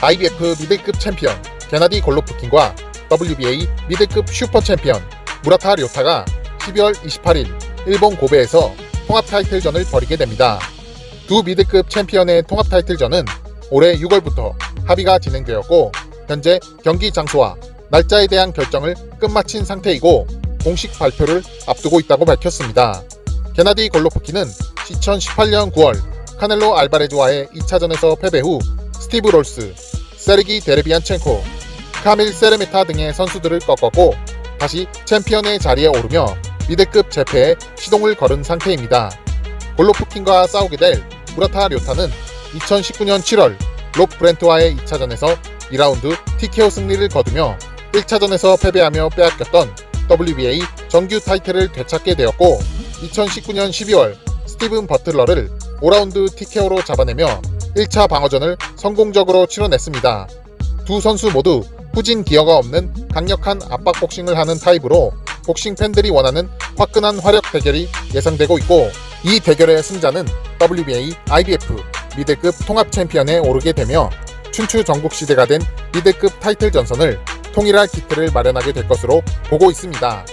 IBF 미들급 챔피언 게나디 골로프킨과 WBA 미들급 슈퍼 챔피언 무라타 료타가 12월 28일 일본 고베에서 통합 타이틀전을 벌이게 됩니다. 두 미들급 챔피언의 통합 타이틀전은 올해 6월부터 합의가 진행되었고 현재 경기 장소와 날짜에 대한 결정을 끝마친 상태이고 공식 발표를 앞두고 있다고 밝혔습니다. 게나디 골로프킨은 2018년 9월 카넬로 알바레즈와의 2차전에서 패배 후 스티브 롤스, 세르기 데레비안첸코, 카밀 세레메타 등의 선수들을 꺾었고 다시 챔피언의 자리에 오르며 미들급 재패에 시동을 걸은 상태입니다. 골로프킨과 싸우게 될 무라타 료타는 2019년 7월 록 브렌트와의 2차전에서 2라운드 TKO 승리를 거두며 1차전에서 패배하며 빼앗겼던 WBA 정규 타이틀을 되찾게 되었고 2019년 12월 스티븐 버틀러를 5라운드 TKO로 잡아내며 1차 방어전을 성공적으로 치러냈습니다. 두 선수 모두 후진 기어가 없는 강력한 압박 복싱을 하는 타입으로 복싱 팬들이 원하는 화끈한 화력 대결이 예상되고 있고 이 대결의 승자는 WBA IBF 미들급 통합 챔피언에 오르게 되며 춘추 전국시대가 된 미들급 타이틀 전선을 통일할 기틀을 마련하게 될 것으로 보고 있습니다.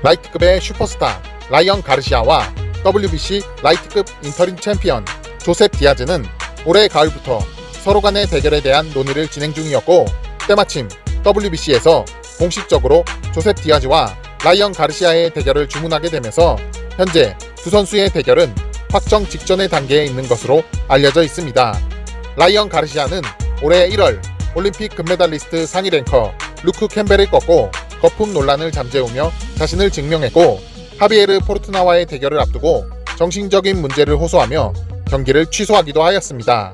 라이트급의 슈퍼스타 라이언 가르시아와 WBC 라이트급 인터림 챔피언 조셉 디아즈는 올해 가을부터 서로 간의 대결에 대한 논의를 진행 중이었고 때마침 WBC에서 공식적으로 조셉 디아즈와 라이언 가르시아의 대결을 주문하게 되면서 현재 두 선수의 대결은 확정 직전의 단계에 있는 것으로 알려져 있습니다. 라이언 가르시아는 올해 1월 올림픽 금메달리스트 상위 랭커 루크 캠벨을 꺾고 거품 논란을 잠재우며 자신을 증명했고 하비에르 포르투나와의 대결을 앞두고 정신적인 문제를 호소하며 경기를 취소하기도 하였습니다.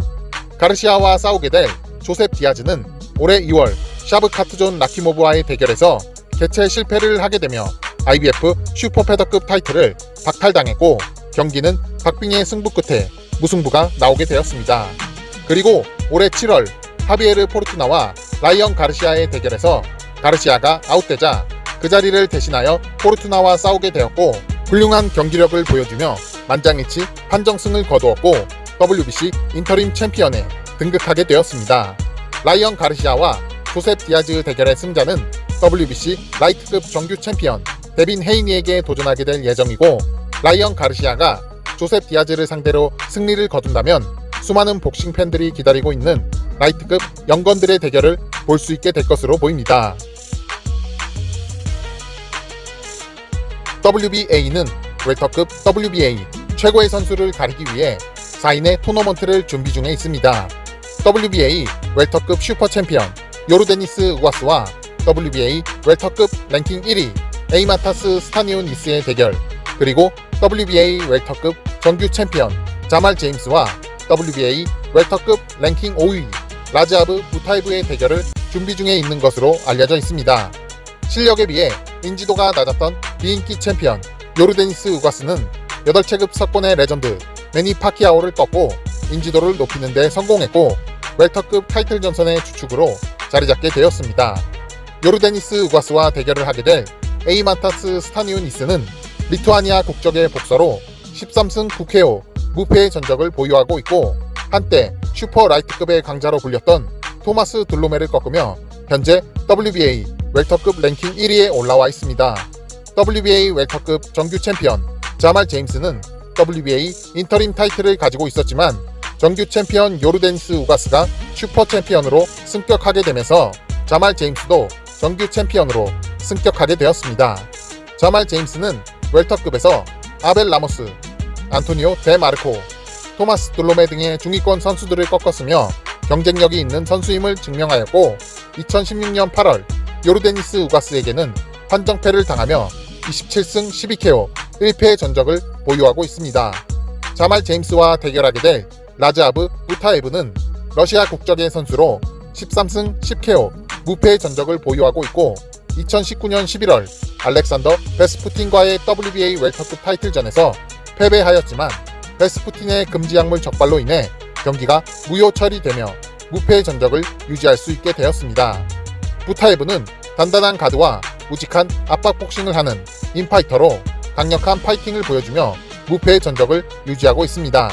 가르시아와 싸우게 될 조셉 디아즈는 올해 2월 샤브 카트존 라키모브와의 대결에서 개최 실패를 하게 되며 IBF 슈퍼 패더급 타이틀을 박탈당했고 경기는 박빙의 승부 끝에 무승부가 나오게 되었습니다. 그리고 올해 7월 하비에르 포르투나와 라이언 가르시아의 대결에서 가르시아가 아웃되자 그 자리를 대신하여 포르투나와 싸우게 되었고 훌륭한 경기력을 보여주며 만장일치 판정승을 거두었고 WBC 인터림 챔피언에 등극하게 되었습니다. 라이언 가르시아와 조셉 디아즈 대결의 승자는 WBC 라이트급 정규 챔피언 데빈 헤이니에게 도전하게 될 예정이고 라이언 가르시아가 조셉 디아즈를 상대로 승리를 거둔다면 수많은 복싱 팬들이 기다리고 있는 라이트급 영건들의 대결을 볼 수 있게 될 것으로 보입니다. WBA는 웰터급 WBA 최고의 선수를 가리기 위해 4인의 토너먼트를 준비 중에 있습니다. WBA 웰터급 슈퍼 챔피언 요르데니스 우가스와 WBA 웰터급 랭킹 1위 에이마타스 스타니오니스의 대결, 그리고 WBA 웰터급 정규 챔피언 자말 제임스와 WBA 웰터급 랭킹 5위 라즈아브 부타이브의 대결을 준비 중에 있는 것으로 알려져 있습니다. 실력에 비해 인지도가 낮았던 비인기 챔피언 요르데니스 우가스는 8체급 석권의 레전드 매니 파키아오를 꺾고 인지도를 높이는 데 성공했고 웰터급 타이틀 전선의 주축으로 자리잡게 되었습니다. 요르데니스 우가스와 대결을 하게 될 에이마타스 스타니오니스는 리투아니아 국적의 복서로 13승 9KO 무패의 전적을 보유하고 있고 한때 슈퍼 라이트급의 강자로 불렸던 토마스 둘로메를 꺾으며 현재 WBA 웰터급 랭킹 1위에 올라와 있습니다. WBA 웰터급 정규 챔피언 자말 제임스는 WBA 인터림 타이틀을 가지고 있었지만 정규 챔피언 요르데니스 우가스가 슈퍼 챔피언으로 승격하게 되면서 자말 제임스도 정규 챔피언으로 승격하게 되었습니다. 자말 제임스는 웰터급에서 아벨 라모스, 안토니오 데 마르코, 토마스 둘로메 등의 중위권 선수들을 꺾었으며 경쟁력이 있는 선수임을 증명하였고 2016년 8월 요르데니스 우가스에게는 판정패를 당하며 27승 12KO 1패의 전적을 보유하고 있습니다. 자말 제임스와 대결하게 될 라즈아브 부타에브는 러시아 국적의 선수로 13승 10KO 무패의 전적을 보유하고 있고 2019년 11월 알렉산더 베스푸틴과의 WBA 웰터급 타이틀전에서 패배하였지만 베스푸틴의 금지 약물 적발로 인해 경기가 무효 처리되며 무패의 전적을 유지할 수 있게 되었습니다. 부타에브는 단단한 가드와 우직한 압박 복싱을 하는 인파이터로 강력한 파이팅을 보여주며 무패의 전적을 유지하고 있습니다.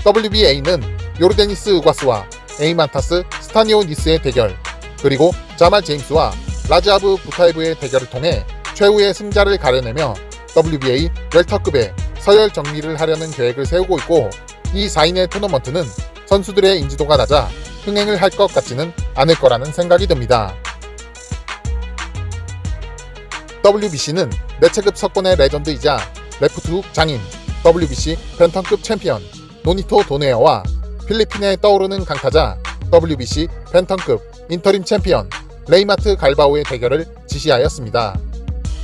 WBA는 요르데니스 우가스와 에이만타스 스타니오니스의 대결, 그리고 자말 제임스와 라즈아브 부타예브의 대결을 통해 최후의 승자를 가려내며 WBA 웰터급의 서열 정리를 하려는 계획을 세우고 있고, 이 4인의 토너먼트는 선수들의 인지도가 낮아 흥행을 할 것 같지는 않을 거라는 생각이 듭니다. WBC는 내체급 석권의 레전드이자 레프트훅 장인 WBC 벤턴급 챔피언 노니토 도네어와 필리핀에 떠오르는 강타자 WBC 벤턴급 인터림 챔피언 레이마트 갈바오의 대결을 지시하였습니다.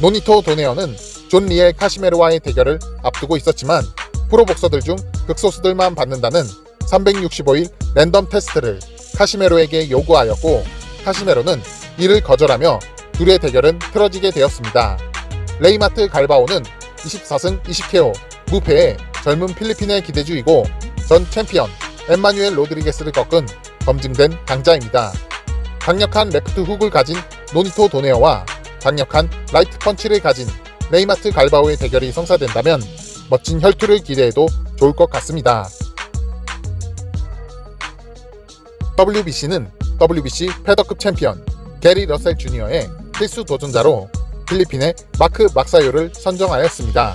노니토 도네어는 존 리엘 카시메로와의 대결을 앞두고 있었지만 프로복서들 중 극소수들만 받는다는 365일 랜덤 테스트를 카시메로에게 요구하였고, 카시메로는 이를 거절하며 둘의 대결은 틀어지게 되었습니다. 레이마트 갈바오는 24승 20KO 무패의 젊은 필리핀의 기대주이고 전 챔피언 엠마뉴엘 로드리게스를 꺾은 검증된 강자입니다. 강력한 레프트 훅을 가진 노니토 도네어와 강력한 라이트 펀치를 가진 레이마트 갈바오의 대결이 성사된다면 멋진 혈투를 기대해도 좋을 것 같습니다. WBC는 WBC 패더급 챔피언 게리 러셀 주니어의 필수 도전자로 필리핀의 마크 막사요를 선정하였습니다.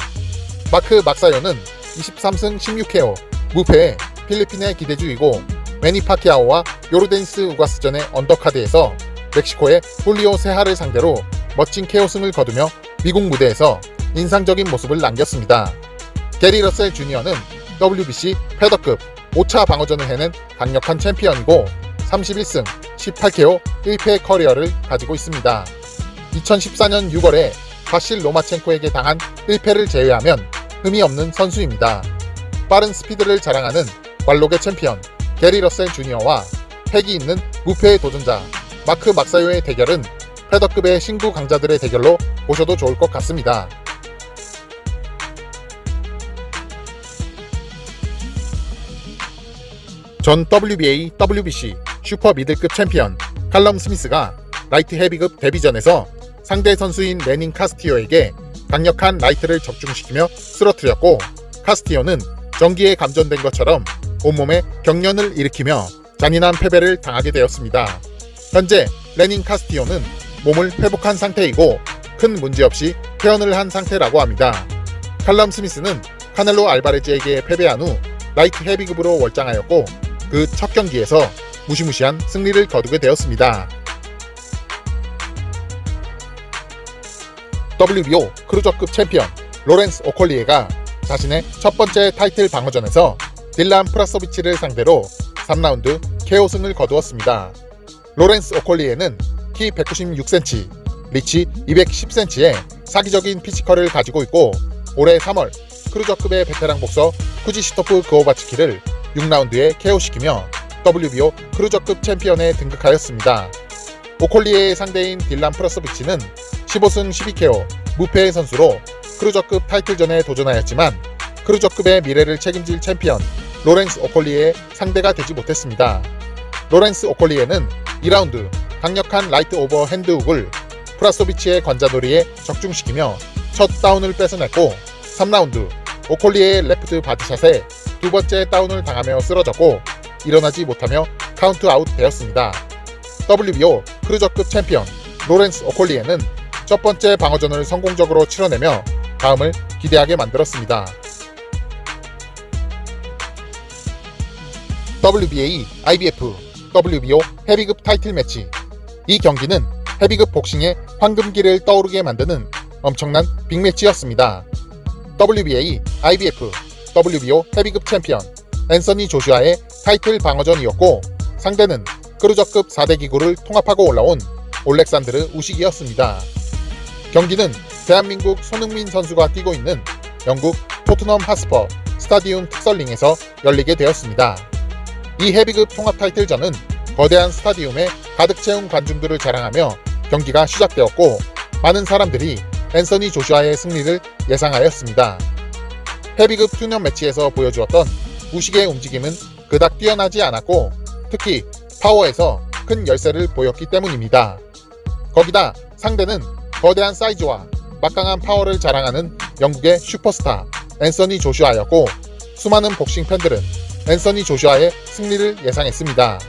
마크 막사요는 23승 16KO 무패의 필리핀의 기대주이고, 매니 파키아오와 요르데니스 우가스전의 언더카드에서 멕시코의 훌리오 세하를 상대로 멋진 KO승을 거두며 미국 무대에서 인상적인 모습을 남겼습니다. 게리 러셀 주니어는 WBC 패더급 5차 방어전을 해낸 강력한 챔피언이고 31승 18KO 1패 커리어를 가지고 있습니다. 2014년 6월에 바실 로마첸코에게 당한 1패를 제외하면 흠이 없는 선수입니다. 빠른 스피드를 자랑하는 관록의 챔피언 게리 러셀 주니어와 패기 있는 무패의 도전자 마크 막사요의 대결은 패더급의 신구 강자들의 대결로 보셔도 좋을 것 같습니다. 전 WBA, WBC 슈퍼 미들급 챔피언 칼럼 스미스가 라이트 헤비급 데뷔전에서 상대 선수인 레닌 카스티오에게 강력한 라이트를 적중시키며 쓰러뜨렸고, 카스티오는 전기에 감전된 것처럼 온몸에 경련을 일으키며 잔인한 패배를 당하게 되었습니다. 현재 레닌 카스티오는 몸을 회복한 상태이고 큰 문제없이 퇴원을 한 상태라고 합니다. 칼럼 스미스는 카넬로 알바레즈에게 패배한 후 라이트 헤비급으로 월장하였고 그 첫 경기에서 무시무시한 승리를 거두게 되었습니다. WBO 크루저급 챔피언 로렌스 오콜리에가 자신의 첫 번째 타이틀 방어전에서 딜란 프라소비치를 상대로 3라운드 KO승을 거두었습니다. 로렌스 오콜리에는 키 196cm, 리치 210cm의 사기적인 피지컬을 가지고 있고, 올해 3월 크루저급의 베테랑 복서 쿠지시토프 그오바츠키를 6라운드에 KO시키며 WBO 크루저급 챔피언에 등극하였습니다. 오콜리에의 상대인 딜란 프라소비치는 15승 12KO 무패의 선수로 크루저급 타이틀전에 도전하였지만 크루저급의 미래를 책임질 챔피언 로렌스 오콜리에의 상대가 되지 못했습니다. 로렌스 오콜리에는 2라운드 강력한 라이트 오버 핸드훅을 프라소비치의 관자놀이에 적중시키며 첫 다운을 뺏어냈고, 3라운드 오콜리에의 레프트 바디샷에 두 번째 다운을 당하며 쓰러졌고 일어나지 못하며 카운트 아웃 되었습니다. WBO 크루저급 챔피언 로렌스 오콜리에는 첫 번째 방어전을 성공적으로 치러내며 다음을 기대하게 만들었습니다. WBA, IBF, WBO 헤비급 타이틀 매치. 이 경기는 헤비급 복싱의 황금기를 떠오르게 만드는 엄청난 빅매치였습니다. WBA, IBF, WBO 헤비급 챔피언 앤서니 조슈아의 타이틀 방어전이었고, 상대는 크루저급 4대 기구를 통합하고 올라온 올렉산드르 우식이었습니다. 경기는 대한민국 손흥민 선수가 뛰고 있는 영국 토트넘 하스퍼 스타디움 특설링에서 열리게 되었습니다. 이 헤비급 통합 타이틀전은 거대한 스타디움에 가득 채운 관중들을 자랑하며 경기가 시작되었고, 많은 사람들이 앤서니 조슈아의 승리를 예상하였습니다. 헤비급 투년 매치에서 보여주었던 우식의 움직임은 그닥 뛰어나지 않았고 특히 파워에서 큰 열세를 보였기 때문입니다. 거기다 상대는 거대한 사이즈와 막강한 파워를 자랑하는 영국의 슈퍼스타 앤서니 조슈아였고 수많은 복싱 팬들은 앤서니 조슈아의 승리를 예상했습니다.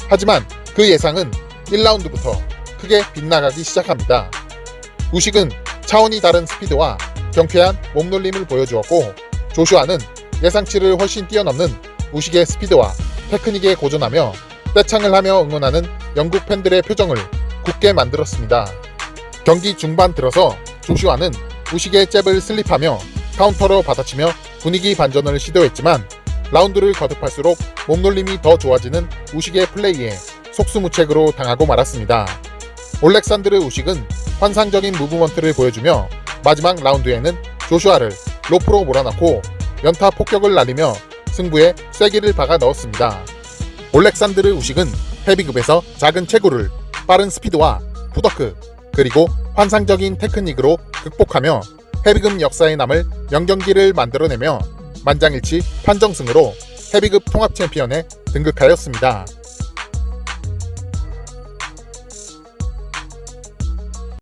하지만 그 예상은 1라운드부터 크게 빗나가기 시작합니다. 우식은 차원이 다른 스피드와 경쾌한 몸놀림을 보여주었고 조슈아는 예상치를 훨씬 뛰어넘는 우식의 스피드와 테크닉에 고전하며 떼창을 하며 응원하는 영국 팬들의 표정을 굳게 만들었습니다. 경기 중반 들어서 조슈아는 우식의 잽을 슬립하며 카운터로 받아치며 분위기 반전을 시도했지만 라운드를 거듭할수록 몸놀림이 더 좋아지는 우식의 플레이에 속수무책으로 당하고 말았습니다. 올렉산드르 우식은 환상적인 무브먼트를 보여주며 마지막 라운드에는 조슈아를 로프로 몰아넣고 연타 폭격을 날리며 승부에 쐐기를 박아 넣었습니다. 올렉산드르 우식은 헤비급에서 작은 체구를 빠른 스피드와 푸더크 그리고 환상적인 테크닉으로 극복하며 헤비급 역사에 남을 명경기를 만들어내며 만장일치 판정승으로 헤비급 통합 챔피언에 등극하였습니다.